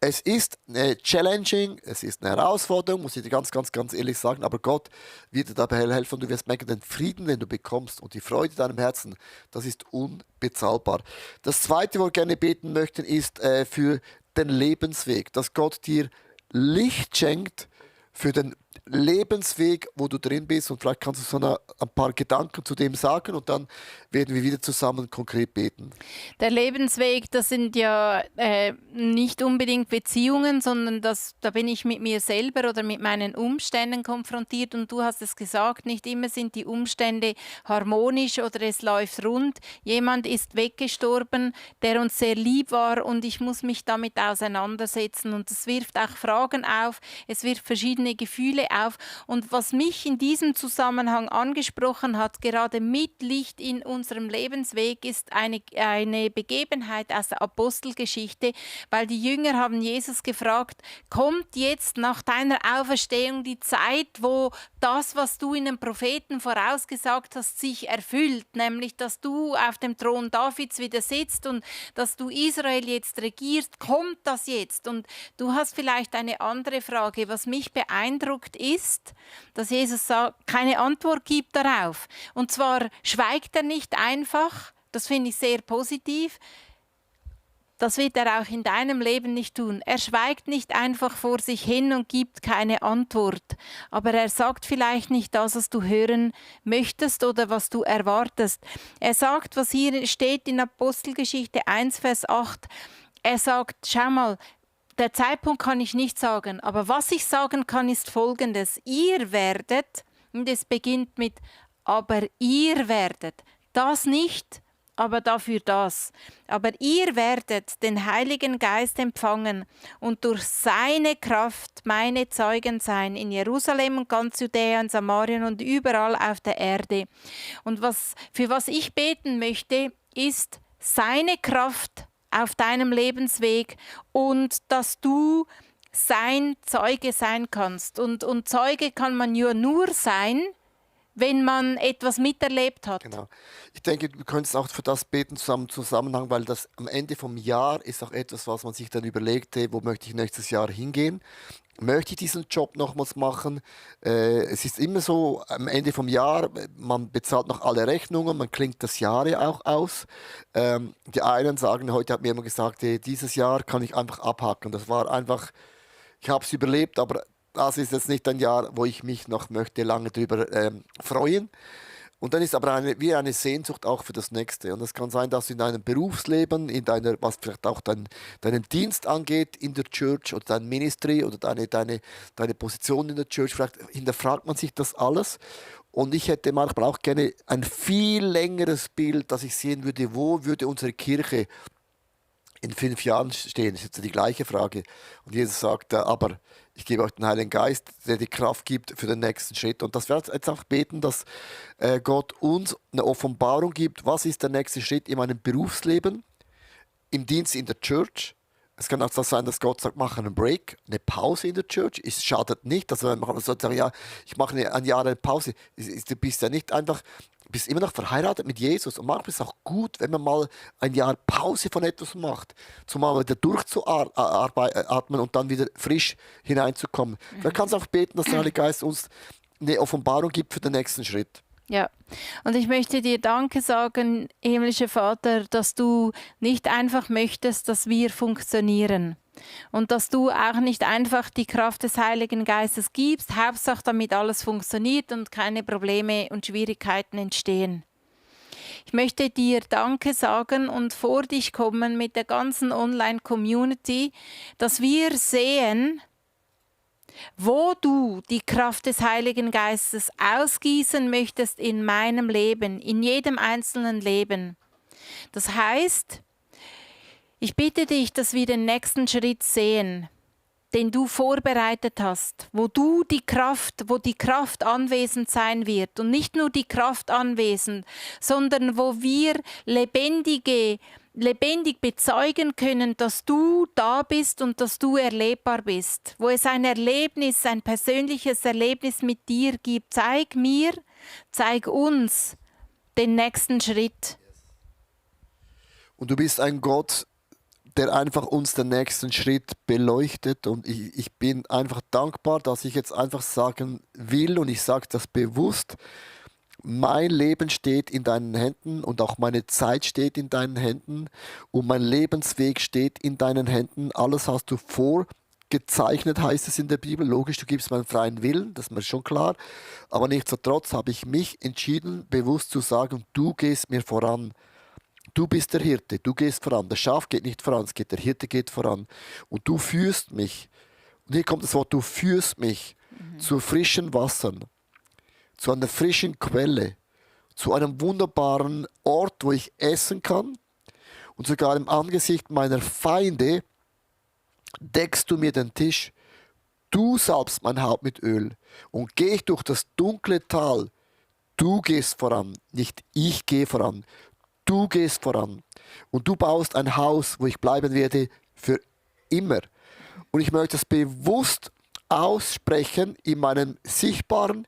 Es ist challenging, es ist eine Herausforderung, muss ich dir ganz, ganz, ganz ehrlich sagen, aber Gott wird dir dabei helfen und du wirst merken, den Frieden, den du bekommst und die Freude in deinem Herzen, das ist unbezahlbar. Das Zweite, wo wir gerne beten möchten, ist für den Lebensweg, dass Gott dir Licht schenkt für den Lebensweg, wo du drin bist und vielleicht kannst du so ein paar Gedanken zu dem sagen und dann werden wir wieder zusammen konkret beten. Der Lebensweg, das sind ja nicht unbedingt Beziehungen, sondern da bin ich mit mir selber oder mit meinen Umständen konfrontiert und du hast es gesagt, nicht immer sind die Umstände harmonisch oder es läuft rund. Jemand ist weggestorben, der uns sehr lieb war und ich muss mich damit auseinandersetzen und das wirft auch Fragen auf, es wirft verschiedene Gefühle auf und was mich in diesem Zusammenhang angesprochen hat, gerade mit Licht in unserem Lebensweg, ist eine Begebenheit aus der Apostelgeschichte, weil die Jünger haben Jesus gefragt, kommt jetzt nach deiner Auferstehung die Zeit, wo das, was du in den Propheten vorausgesagt hast, sich erfüllt, nämlich, dass du auf dem Thron Davids wieder sitzt und dass du Israel jetzt regierst, kommt das jetzt? Und du hast vielleicht eine andere Frage. Was mich beeindruckt ist, dass Jesus keine Antwort gibt darauf. Und zwar schweigt er nicht einfach, Das finde ich sehr positiv. Das wird er auch in deinem Leben nicht tun. Er schweigt nicht einfach vor sich hin und gibt keine Antwort. Aber er sagt vielleicht nicht das, was du hören möchtest oder was du erwartest. Er sagt, was hier steht in Apostelgeschichte 1, Vers 8. Er sagt, schau mal, der Zeitpunkt kann ich nicht sagen, aber was ich sagen kann, ist Folgendes. Ihr werdet, und es beginnt mit, aber ihr werdet, das nicht, aber dafür das. Aber ihr werdet den Heiligen Geist empfangen und durch seine Kraft meine Zeugen sein in Jerusalem und ganz Judäa und Samarien und überall auf der Erde. Und für was ich beten möchte, ist seine Kraft auf deinem Lebensweg und dass du sein Zeuge sein kannst. Und Zeuge kann man ja nur sein, wenn man etwas miterlebt hat. Genau. Ich denke, du könntest auch für das beten Zusammenhang, weil das am Ende vom Jahr ist auch etwas, was man sich dann überlegt, hey, wo möchte ich nächstes Jahr hingehen? Möchte ich diesen Job nochmals machen? Es ist immer so, am Ende vom Jahr, man bezahlt noch alle Rechnungen, man klingt das Jahr ja auch aus. Die einen sagen, heute hat mir jemand gesagt, hey, dieses Jahr kann ich einfach abhaken. Das war einfach, ich habe es überlebt, aber das ist jetzt nicht ein Jahr, wo ich mich noch möchte lange drüber freuen. Und dann ist aber wie eine Sehnsucht auch für das Nächste. Und es kann sein, dass du in deinem Berufsleben, was vielleicht auch deinen Dienst angeht in der Church oder dein Ministry oder deine Position in der Church, vielleicht hinterfragt man sich das alles. Und ich hätte manchmal auch gerne ein viel längeres Bild, dass ich sehen würde, wo würde unsere Kirche in 5 Jahren stehen. Das ist jetzt die gleiche Frage. Und Jesus sagt, aber ich gebe euch den Heiligen Geist, der die Kraft gibt für den nächsten Schritt. Und das werden wir jetzt auch beten, dass Gott uns eine Offenbarung gibt, was ist der nächste Schritt in meinem Berufsleben, im Dienst in der Church. Es kann auch so sein, dass Gott sagt, mach einen Break, eine Pause in der Church. Es schadet nicht. Also wenn man sagt, ja, ich mache ein Jahr eine Pause. Du bist ja nicht einfach, bist immer noch verheiratet mit Jesus. Und manchmal ist es auch gut, wenn man mal ein Jahr Pause von etwas macht, zumal wieder durchzuatmen und dann wieder frisch hineinzukommen. Dann kannst du auch beten, dass der Heilige Geist uns eine Offenbarung gibt für den nächsten Schritt. Ja, und ich möchte dir Danke sagen, himmlischer Vater, dass du nicht einfach möchtest, dass wir funktionieren. Und dass du auch nicht einfach die Kraft des Heiligen Geistes gibst, Hauptsache damit alles funktioniert und keine Probleme und Schwierigkeiten entstehen. Ich möchte dir Danke sagen und vor dich kommen mit der ganzen Online-Community, dass wir sehen, wo du die Kraft des Heiligen Geistes ausgießen möchtest in meinem Leben, in jedem einzelnen Leben. Das heißt, ich bitte dich, dass wir den nächsten Schritt sehen, den du vorbereitet hast, wo die Kraft anwesend sein wird und nicht nur die Kraft anwesend, sondern wo wir lebendig bezeugen können, dass du da bist und dass du erlebbar bist. Wo es ein persönliches Erlebnis mit dir gibt. Zeig uns den nächsten Schritt. Und du bist ein Gott, der einfach uns den nächsten Schritt beleuchtet. Und ich bin einfach dankbar, dass ich jetzt einfach sagen will, und ich sage das bewusst, mein Leben steht in deinen Händen und auch meine Zeit steht in deinen Händen und mein Lebensweg steht in deinen Händen. Alles hast du vorgezeichnet, heißt es in der Bibel. Logisch, du gibst meinen freien Willen, das ist mir schon klar. Aber nichtsdestotrotz habe ich mich entschieden, bewusst zu sagen, du gehst mir voran. Du bist der Hirte, du gehst voran. Das Schaf geht nicht voran, der Hirte geht voran. Und du führst mich. Und hier kommt das Wort, du führst mich zu frischen Wassern, zu einer frischen Quelle, zu einem wunderbaren Ort, wo ich essen kann. Und sogar im Angesicht meiner Feinde deckst du mir den Tisch. Du salbst mein Haupt mit Öl. Und gehe ich durch das dunkle Tal, du gehst voran, nicht ich gehe voran. Du gehst voran und du baust ein Haus, wo ich bleiben werde für immer. Und ich möchte es bewusst aussprechen in meinem sichtbaren,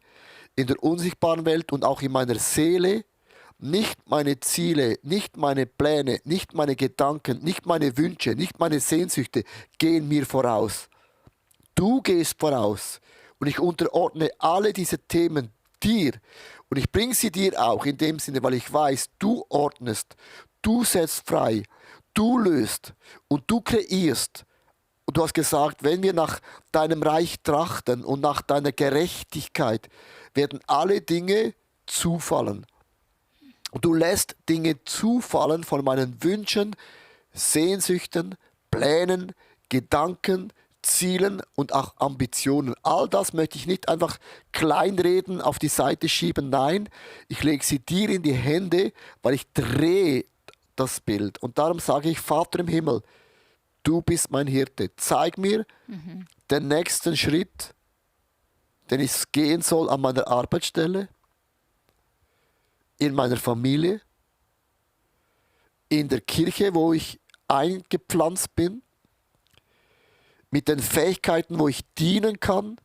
in der unsichtbaren Welt und auch in meiner Seele. Nicht meine Ziele, nicht meine Pläne, nicht meine Gedanken, nicht meine Wünsche, nicht meine Sehnsüchte gehen mir voraus. Du gehst voraus und ich unterordne alle diese Themen dir. Und ich bringe sie dir auch in dem Sinne, weil ich weiß, du ordnest, du setzt frei, du löst und du kreierst. Und du hast gesagt, wenn wir nach deinem Reich trachten und nach deiner Gerechtigkeit, werden alle Dinge zufallen. Und du lässt Dinge zufallen von meinen Wünschen, Sehnsüchten, Plänen, Gedanken, Zielen und auch Ambitionen. All das möchte ich nicht einfach kleinreden, auf die Seite schieben. Nein, ich lege sie dir in die Hände, weil ich drehe das Bild. Und darum sage ich, Vater im Himmel, du bist mein Hirte. Zeig mir den nächsten Schritt, den ich gehen soll an meiner Arbeitsstelle, in meiner Familie, in der Kirche, wo ich eingepflanzt bin, mit den Fähigkeiten, wo ich dienen kann,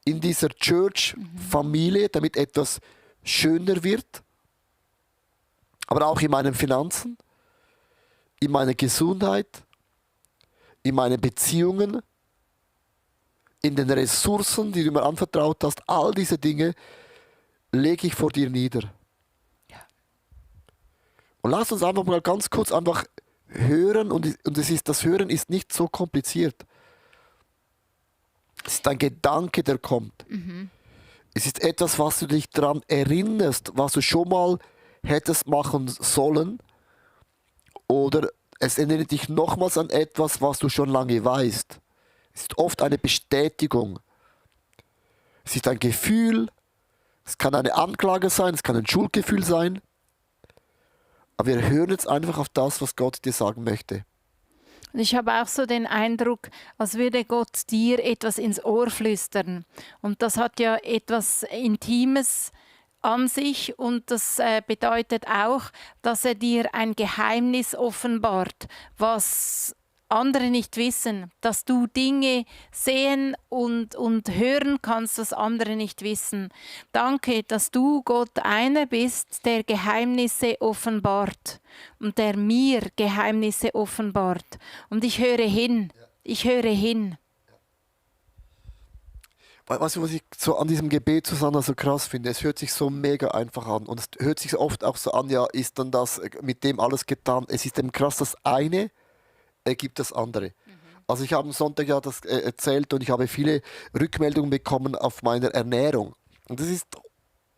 in dieser Church-Familie, damit etwas schöner wird, aber auch in meinen Finanzen, in meiner Gesundheit, in meinen Beziehungen, in den Ressourcen, die du mir anvertraut hast. All diese Dinge lege ich vor dir nieder. Und lass uns einfach mal ganz kurz einfach hören, und das Hören ist nicht so kompliziert. Es ist ein Gedanke, der kommt. Es ist etwas, was du dich daran erinnerst, was du schon mal hättest machen sollen, oder es erinnert dich nochmals an etwas, was du schon lange weißt. Es ist oft eine Bestätigung. Es ist ein Gefühl, es kann eine Anklage sein, es kann ein Schuldgefühl sein. Aber wir hören jetzt einfach auf das, was Gott dir sagen möchte. Und ich habe auch so den Eindruck, als würde Gott dir etwas ins Ohr flüstern. Und das hat ja etwas Intimes an sich, und das bedeutet auch, dass er dir ein Geheimnis offenbart, was andere nicht wissen, dass du Dinge sehen und hören kannst, was andere nicht wissen. Danke, dass du, Gott, einer bist, der Geheimnisse offenbart und der mir Geheimnisse offenbart. Und ich höre hin, ich höre hin. Weißt du, was ich so an diesem Gebet, Susanna, so krass finde? Es hört sich so mega einfach an. Und es hört sich oft auch so an, ja, ist dann das mit dem alles getan? Es ist eben krass, das eine ergibt das andere. Also ich habe am Sonntag ja das erzählt, und ich habe viele Rückmeldungen bekommen auf meine Ernährung. Und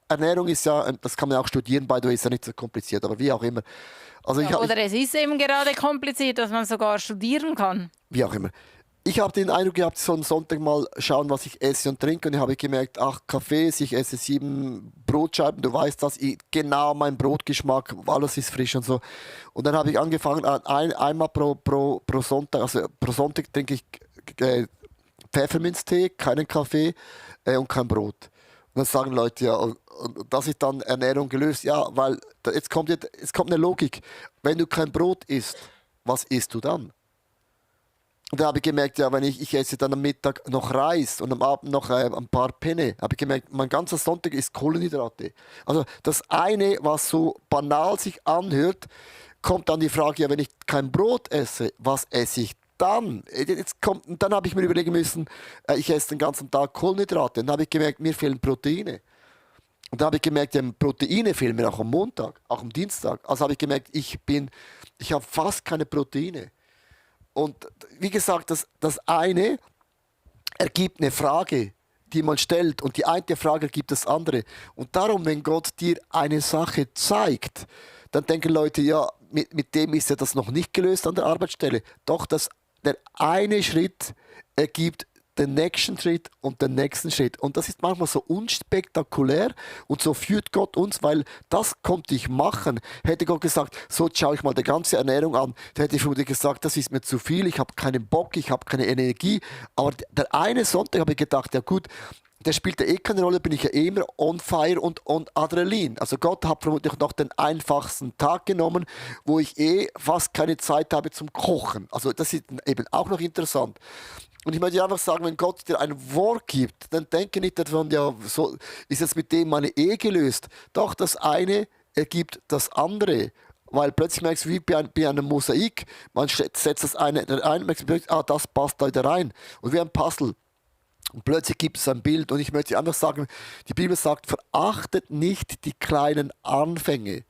Ernährung ist ja, das kann man auch studieren, by the way, ist ja nicht so kompliziert, aber wie auch immer. Also Oder es ist eben gerade kompliziert, dass man sogar studieren kann. Wie auch immer. Ich habe den Eindruck gehabt, so am Sonntag mal schauen, was ich esse und trinke. Und ich habe gemerkt, 8 Kaffees, ich esse 7 Brotscheiben. Du weißt das, genau mein Brotgeschmack, alles ist frisch und so. Und dann habe ich angefangen, einmal pro Sonntag, also pro Sonntag trinke ich Pfefferminztee, keinen Kaffee und kein Brot. Und dann sagen Leute, ja, und das ist dann Ernährung gelöst. Ja, weil jetzt kommt eine Logik. Wenn du kein Brot isst, was isst du dann? Und da habe ich gemerkt, ja, wenn ich esse dann am Mittag noch Reis und am Abend noch ein paar Penne, habe ich gemerkt, mein ganzer Sonntag ist Kohlenhydrate. Also das eine, was so banal sich anhört, kommt dann die Frage, ja, wenn ich kein Brot esse, was esse ich dann? Dann habe ich mir überlegen müssen, ich esse den ganzen Tag Kohlenhydrate. Und dann habe ich gemerkt, mir fehlen Proteine. Und dann habe ich gemerkt, ja, Proteine fehlen mir auch am Montag, auch am Dienstag. Also habe ich gemerkt, ich habe fast keine Proteine. Und wie gesagt, das eine ergibt eine Frage, die man stellt, und die eine Frage ergibt das andere. Und darum, wenn Gott dir eine Sache zeigt, dann denken Leute, ja, mit dem ist ja das noch nicht gelöst an der Arbeitsstelle. Doch der eine Schritt ergibt den nächsten Schritt und den nächsten Schritt. Und das ist manchmal so unspektakulär, und so führt Gott uns, weil das konnte ich machen. Hätte Gott gesagt, so schaue ich mal die ganze Ernährung an, dann hätte ich vermutlich gesagt, das ist mir zu viel, ich habe keinen Bock, ich habe keine Energie. Aber der eine Sonntag habe ich gedacht, ja gut, der spielt ja eh keine Rolle, bin ich ja immer on fire und on Adrenalin. Also Gott hat vermutlich noch den einfachsten Tag genommen, wo ich fast keine Zeit habe zum Kochen. Also das ist eben auch noch interessant. Und ich möchte dir einfach sagen, wenn Gott dir ein Wort gibt, dann denke nicht davon, ja, so ist jetzt mit dem meine Ehe gelöst. Doch das eine ergibt das andere. Weil plötzlich merkst du, wie bei einem Mosaik, man setzt das eine ein, merkst du, das passt da wieder rein. Und wie ein Puzzle. Und plötzlich gibt es ein Bild und ich möchte einfach sagen, die Bibel sagt, verachtet nicht die kleinen Anfänge.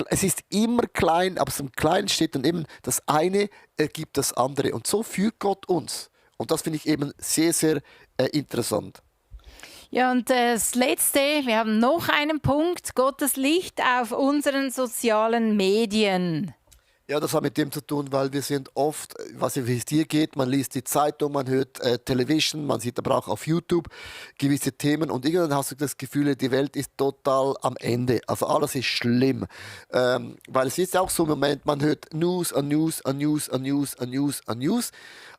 Es ist immer klein, aber zum Kleinen steht dann eben, das eine ergibt das andere. Und so führt Gott uns. Und das finde ich eben sehr, sehr interessant. Ja, und das Letzte, wir haben noch einen Punkt, Gottes Licht auf unseren sozialen Medien. Ja, das hat mit dem zu tun, weil wir sind oft, was wie es dir geht, man liest die Zeitung, man hört Television, man sieht aber auch auf YouTube gewisse Themen und irgendwann hast du das Gefühl, die Welt ist total am Ende. Also alles ist schlimm. Weil es ist auch so im Moment, man hört News an News an News an News an News an News.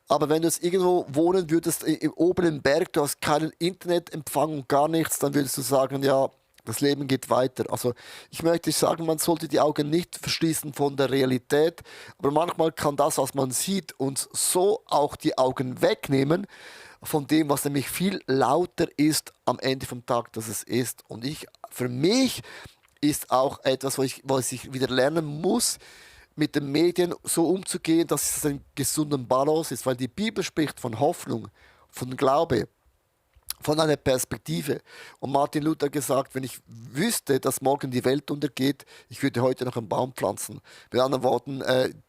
Aber wenn du jetzt irgendwo wohnen würdest, oben im Berg, du hast keinen Internetempfang und gar nichts, dann würdest du sagen, ja, das Leben geht weiter. Also ich möchte sagen, man sollte die Augen nicht verschließen von der Realität, aber manchmal kann das, was man sieht, uns so auch die Augen wegnehmen von dem, was nämlich viel lauter ist am Ende vom Tag, dass es ist. Und für mich ist auch etwas, was ich wieder lernen muss, mit den Medien so umzugehen, dass es ein gesunder Balance ist, weil die Bibel spricht von Hoffnung, von Glaube, von einer Perspektive. Und Martin Luther hat gesagt, wenn ich wüsste, dass morgen die Welt untergeht, ich würde heute noch einen Baum pflanzen. Mit anderen Worten,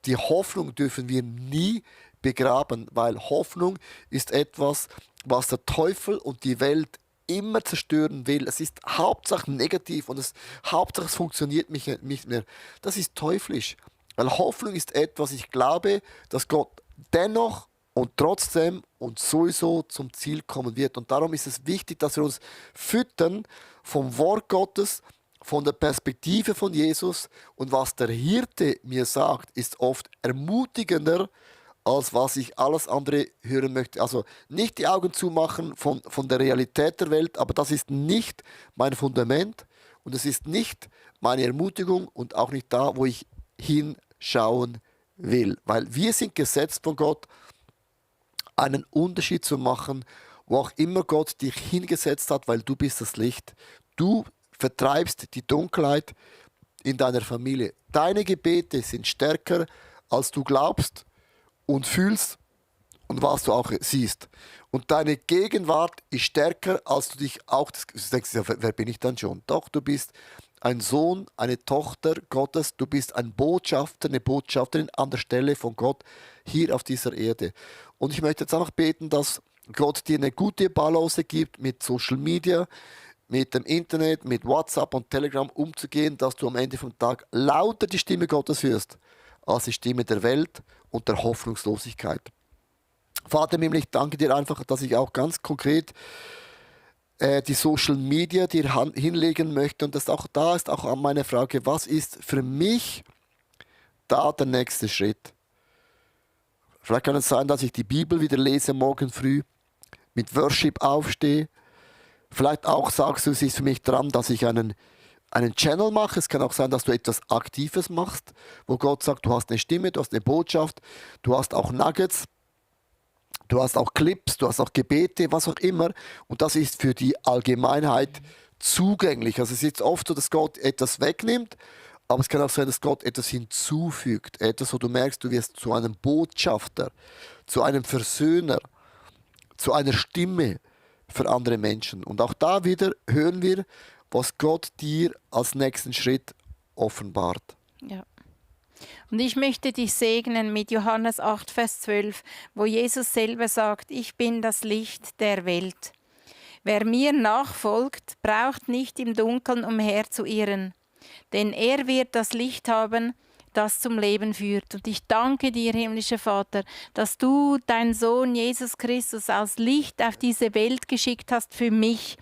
die Hoffnung dürfen wir nie begraben, weil Hoffnung ist etwas, was der Teufel und die Welt immer zerstören will. Es ist Hauptsache negativ und Hauptsache es funktioniert nicht mehr. Das ist teuflisch. Weil Hoffnung ist etwas, ich glaube, dass Gott dennoch und trotzdem und sowieso zum Ziel kommen wird. Und darum ist es wichtig, dass wir uns füttern vom Wort Gottes, von der Perspektive von Jesus. Und was der Hirte mir sagt, ist oft ermutigender, als was ich alles andere hören möchte. Also nicht die Augen zumachen von der Realität der Welt, aber das ist nicht mein Fundament und es ist nicht meine Ermutigung und auch nicht da, wo ich hinschauen will. Weil wir sind gesetzt von Gott, einen Unterschied zu machen, wo auch immer Gott dich hingesetzt hat, weil du bist das Licht. Du vertreibst die Dunkelheit in deiner Familie. Deine Gebete sind stärker, als du glaubst und fühlst und was du auch siehst. Und deine Gegenwart ist stärker, als du dich auch... Du denkst, ja, wer bin ich dann schon? Doch, du bist ein Sohn, eine Tochter Gottes. Du bist ein Botschafter, eine Botschafterin an der Stelle von Gott hier auf dieser Erde. Und ich möchte jetzt einfach beten, dass Gott dir eine gute Balance gibt mit Social Media, mit dem Internet, mit WhatsApp und Telegram umzugehen, dass du am Ende vom Tag lauter die Stimme Gottes hörst, als die Stimme der Welt und der Hoffnungslosigkeit. Vater im Himmel, ich danke dir einfach, dass ich auch ganz konkret die Social Media dir hinlegen möchte und das auch da ist auch meine Frage, was ist für mich da der nächste Schritt? Vielleicht kann es sein, dass ich die Bibel wieder lese morgen früh, mit Worship aufstehe. Vielleicht auch sagst du, es ist für mich dran, dass ich einen Channel mache. Es kann auch sein, dass du etwas Aktives machst, wo Gott sagt, du hast eine Stimme, du hast eine Botschaft, du hast auch Nuggets, du hast auch Clips, du hast auch Gebete, was auch immer. Und das ist für die Allgemeinheit zugänglich. Also es ist jetzt oft so, dass Gott etwas wegnimmt, aber es kann auch sein, dass Gott etwas hinzufügt. Etwas, wo du merkst, du wirst zu einem Botschafter, zu einem Versöhner, zu einer Stimme für andere Menschen. Und auch da wieder hören wir, was Gott dir als nächsten Schritt offenbart. Ja. Und ich möchte dich segnen mit Johannes 8, Vers 12, wo Jesus selber sagt, ich bin das Licht der Welt. Wer mir nachfolgt, braucht nicht im Dunkeln umherzuirren, denn er wird das Licht haben, das zum Leben führt. Und ich danke dir, himmlischer Vater, dass du deinen Sohn Jesus Christus als Licht auf diese Welt geschickt hast für mich.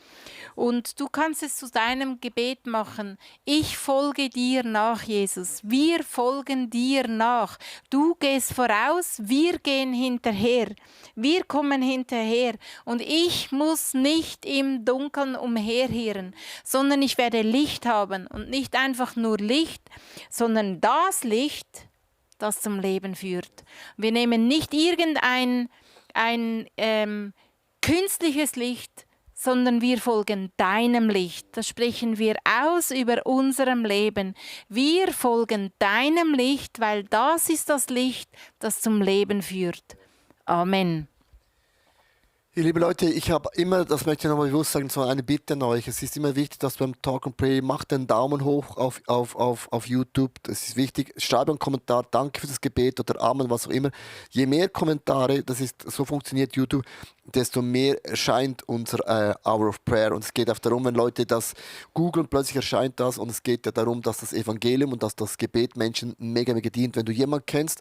Und du kannst es zu deinem Gebet machen. Ich folge dir nach, Jesus. Wir folgen dir nach. Du gehst voraus, wir gehen hinterher. Wir kommen hinterher. Und ich muss nicht im Dunkeln umherirren, sondern ich werde Licht haben. Und nicht einfach nur Licht, sondern das Licht, das zum Leben führt. Wir nehmen nicht irgendein künstliches Licht, sondern wir folgen deinem Licht. Das sprechen wir aus über unserem Leben. Wir folgen deinem Licht, weil das ist das Licht, das zum Leben führt. Amen. Ihr liebe Leute, ich habe immer, das möchte ich nochmal bewusst sagen, so eine Bitte an euch. Es ist immer wichtig, dass beim Talk and Pray macht den Daumen hoch auf YouTube. Das ist wichtig. Schreibt einen Kommentar, danke für das Gebet oder Amen, was auch immer. Je mehr Kommentare, so funktioniert YouTube, desto mehr erscheint unser Hour of Prayer. Und es geht auch darum, wenn Leute das googeln, plötzlich erscheint das. Und es geht ja darum, dass das Evangelium und dass das Gebet Menschen mega, mega dient. Wenn du jemanden kennst,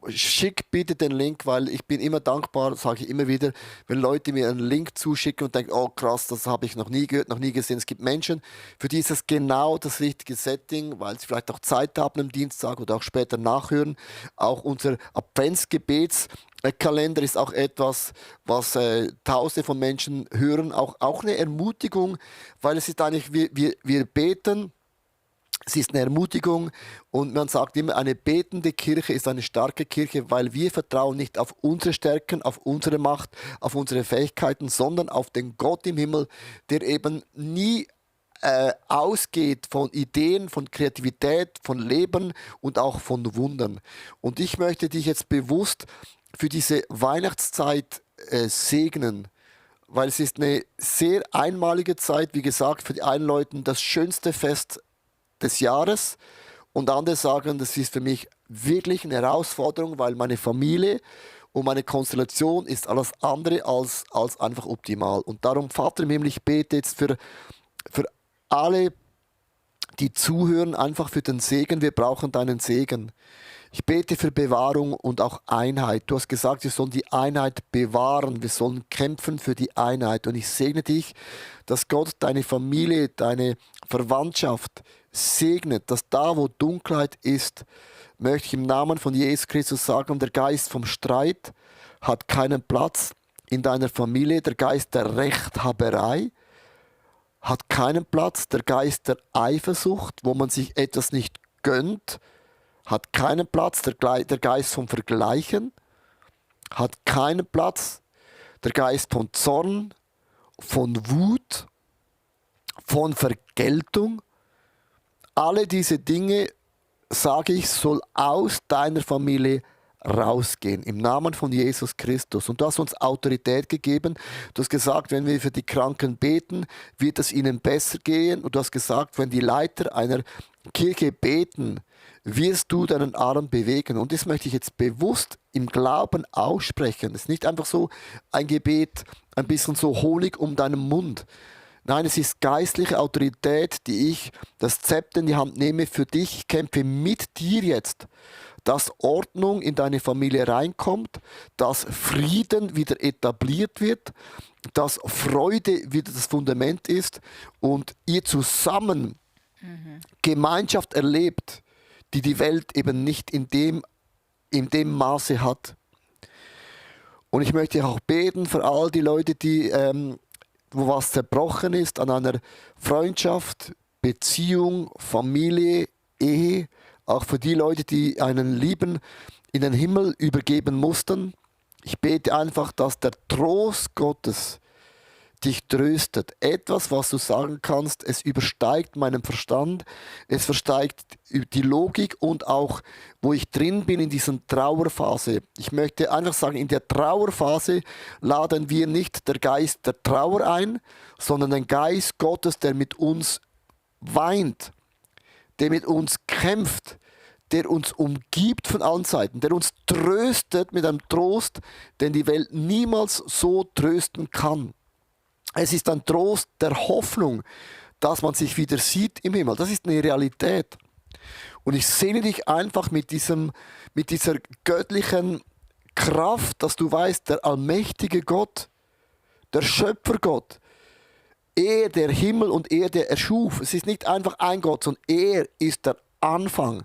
schick bitte den Link, weil ich bin immer dankbar, sage ich immer wieder, wenn Leute mir einen Link zuschicken und denken, oh krass, das habe ich noch nie gehört, noch nie gesehen. Es gibt Menschen, für die ist es genau das richtige Setting, weil sie vielleicht auch Zeit haben am Dienstag oder auch später nachhören. Auch unser Adventsgebetskalender ist auch etwas, was Tausende von Menschen hören. Auch eine Ermutigung, weil es ist eigentlich, wir beten. Es ist eine Ermutigung und man sagt immer, eine betende Kirche ist eine starke Kirche, weil wir vertrauen nicht auf unsere Stärken, auf unsere Macht, auf unsere Fähigkeiten, sondern auf den Gott im Himmel, der eben nie ausgeht von Ideen, von Kreativität, von Leben und auch von Wundern. Und ich möchte dich jetzt bewusst für diese Weihnachtszeit segnen, weil es ist eine sehr einmalige Zeit, wie gesagt, für die einen Leute das schönste Fest des Jahres und andere sagen, das ist für mich wirklich eine Herausforderung, weil meine Familie und meine Konstellation ist alles andere als einfach optimal. Und darum, Vater im Himmel, ich bete jetzt für alle, die zuhören, einfach für den Segen. Wir brauchen deinen Segen. Ich bete für Bewahrung und auch Einheit. Du hast gesagt, wir sollen die Einheit bewahren. Wir sollen kämpfen für die Einheit. Und ich segne dich, dass Gott deine Familie, deine Verwandtschaft segnet, dass da, wo Dunkelheit ist, möchte ich im Namen von Jesus Christus sagen, der Geist vom Streit hat keinen Platz in deiner Familie. Der Geist der Rechthaberei hat keinen Platz. Der Geist der Eifersucht, wo man sich etwas nicht gönnt, hat keinen Platz. Der Geist vom Vergleichen hat keinen Platz. Der Geist von Zorn, von Wut, von Vergeltung. Alle diese Dinge, sage ich, soll aus deiner Familie rausgehen, im Namen von Jesus Christus. Und du hast uns Autorität gegeben. Du hast gesagt, wenn wir für die Kranken beten, wird es ihnen besser gehen. Und du hast gesagt, wenn die Leiter einer Kirche beten, wirst du deinen Arm bewegen. Und das möchte ich jetzt bewusst im Glauben aussprechen. Es ist nicht einfach so ein Gebet, ein bisschen so Honig um deinen Mund. Nein, es ist geistliche Autorität, die ich das Zepter in die Hand nehme für dich. Ich kämpfe mit dir jetzt, dass Ordnung in deine Familie reinkommt, dass Frieden wieder etabliert wird, dass Freude wieder das Fundament ist und ihr zusammen Gemeinschaft erlebt, die die Welt eben nicht in dem Maße hat. Und ich möchte auch beten für all die Leute, die wo was zerbrochen ist an einer Freundschaft, Beziehung, Familie, Ehe, auch für die Leute, die einen Lieben in den Himmel übergeben mussten. Ich bete einfach, dass der Trost Gottes dich tröstet. Etwas, was du sagen kannst, es übersteigt meinen Verstand, es versteigt die Logik und auch, wo ich drin bin in dieser Trauerphase. Ich möchte einfach sagen, in der Trauerphase laden wir nicht der Geist der Trauer ein, sondern den Geist Gottes, der mit uns weint, der mit uns kämpft, der uns umgibt von allen Seiten, der uns tröstet mit einem Trost, den die Welt niemals so trösten kann. Es ist ein Trost der Hoffnung, dass man sich wieder sieht im Himmel. Das ist eine Realität. Und ich sehne dich einfach mit dieser göttlichen Kraft, dass du weißt, der allmächtige Gott, der Schöpfergott, er, der Himmel und Erde erschuf. Es ist nicht einfach ein Gott, sondern er ist der Anfang.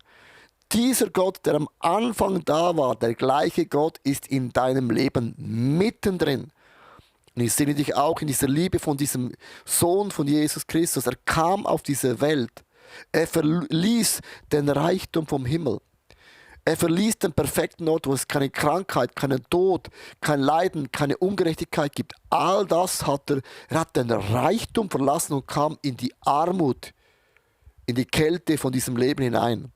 Dieser Gott, der am Anfang da war, der gleiche Gott, ist in deinem Leben mittendrin. Und ich sehe dich auch in dieser Liebe von diesem Sohn von Jesus Christus. Er kam auf diese Welt. Er verließ den Reichtum vom Himmel. Er verließ den perfekten Ort, wo es keine Krankheit, keinen Tod, kein Leiden, keine Ungerechtigkeit gibt. All das hat er. Er hat den Reichtum verlassen und kam in die Armut, in die Kälte von diesem Leben hinein.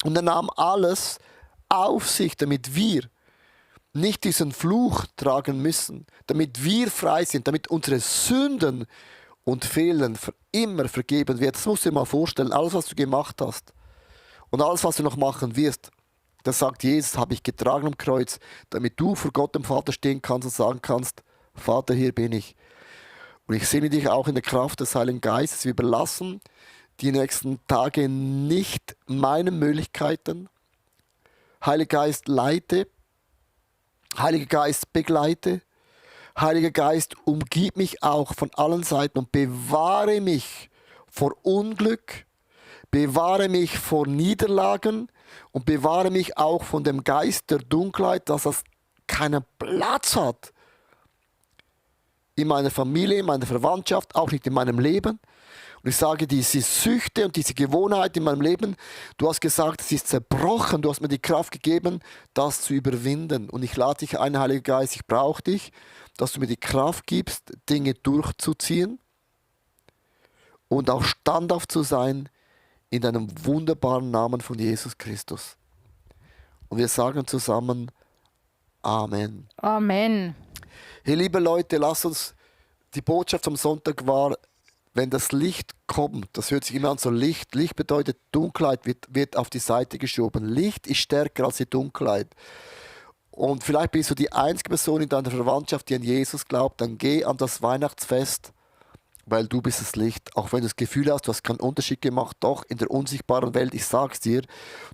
Und er nahm alles auf sich, damit wir nicht diesen Fluch tragen müssen, damit wir frei sind, damit unsere Sünden und Fehler für immer vergeben werden. Das musst du dir mal vorstellen, alles, was du gemacht hast und alles, was du noch machen wirst, das sagt Jesus, habe ich getragen am Kreuz, damit du vor Gott dem Vater stehen kannst und sagen kannst, Vater, hier bin ich. Und ich segne dich auch in der Kraft des Heiligen Geistes. Wir überlassen die nächsten Tage nicht meinen Möglichkeiten. Heiliger Geist, leite. Heiliger Geist, begleite. Heiliger Geist, umgib mich auch von allen Seiten und bewahre mich vor Unglück, bewahre mich vor Niederlagen und bewahre mich auch von dem Geist der Dunkelheit, dass das keinen Platz hat in meiner Familie, in meiner Verwandtschaft, auch nicht in meinem Leben. Und ich sage, diese Süchte und diese Gewohnheit in meinem Leben, du hast gesagt, es ist zerbrochen, du hast mir die Kraft gegeben, das zu überwinden. Und ich lade dich ein, Heiliger Geist, ich brauche dich, dass du mir die Kraft gibst, Dinge durchzuziehen und auch standhaft zu sein in deinem wunderbaren Namen von Jesus Christus. Und wir sagen zusammen Amen. Amen. Hey, liebe Leute, lasst uns, die Botschaft am Sonntag war, wenn das Licht kommt, das hört sich immer an so Licht. Licht bedeutet, Dunkelheit wird auf die Seite geschoben. Licht ist stärker als die Dunkelheit. Und vielleicht bist du die einzige Person in deiner Verwandtschaft, die an Jesus glaubt, dann geh an das Weihnachtsfest, weil du bist das Licht. Auch wenn du das Gefühl hast, du hast keinen Unterschied gemacht, doch in der unsichtbaren Welt, ich sag's dir,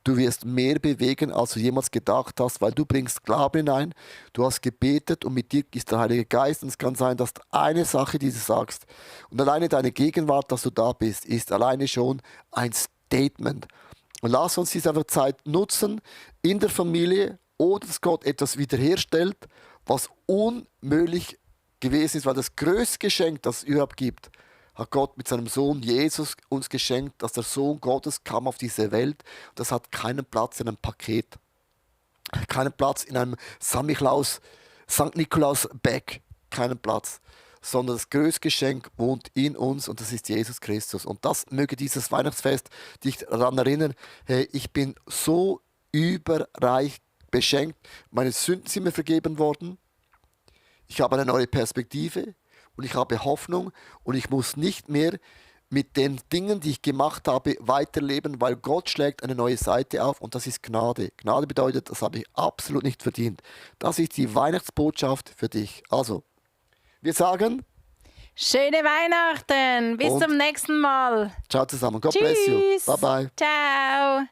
du wirst mehr bewegen, als du jemals gedacht hast, weil du bringst Glauben hinein, du hast gebetet und mit dir ist der Heilige Geist und es kann sein, dass eine Sache, die du sagst und alleine deine Gegenwart, dass du da bist, ist alleine schon ein Statement. Und lass uns diese einfach Zeit nutzen in der Familie oder dass Gott etwas wiederherstellt, was unmöglich gewesen ist, weil das größte Geschenk, das es überhaupt gibt, hat Gott mit seinem Sohn Jesus uns geschenkt, dass der Sohn Gottes kam auf diese Welt. Das hat keinen Platz in einem Paket, keinen Platz in einem St. Nikolaus Bag, keinen Platz, sondern das größte Geschenk wohnt in uns und das ist Jesus Christus. Und das möge dieses Weihnachtsfest dich daran erinnern, hey, ich bin so überreich beschenkt, meine Sünden sind mir vergeben worden, ich habe eine neue Perspektive und ich habe Hoffnung und ich muss nicht mehr mit den Dingen, die ich gemacht habe, weiterleben, weil Gott schlägt eine neue Seite auf und das ist Gnade. Gnade bedeutet, das habe ich absolut nicht verdient. Das ist die Weihnachtsbotschaft für dich. Also, wir sagen Schöne Weihnachten. Bis Und zum nächsten Mal. ciao zusammen. God bless you. Tschüss. Bye bye. Ciao.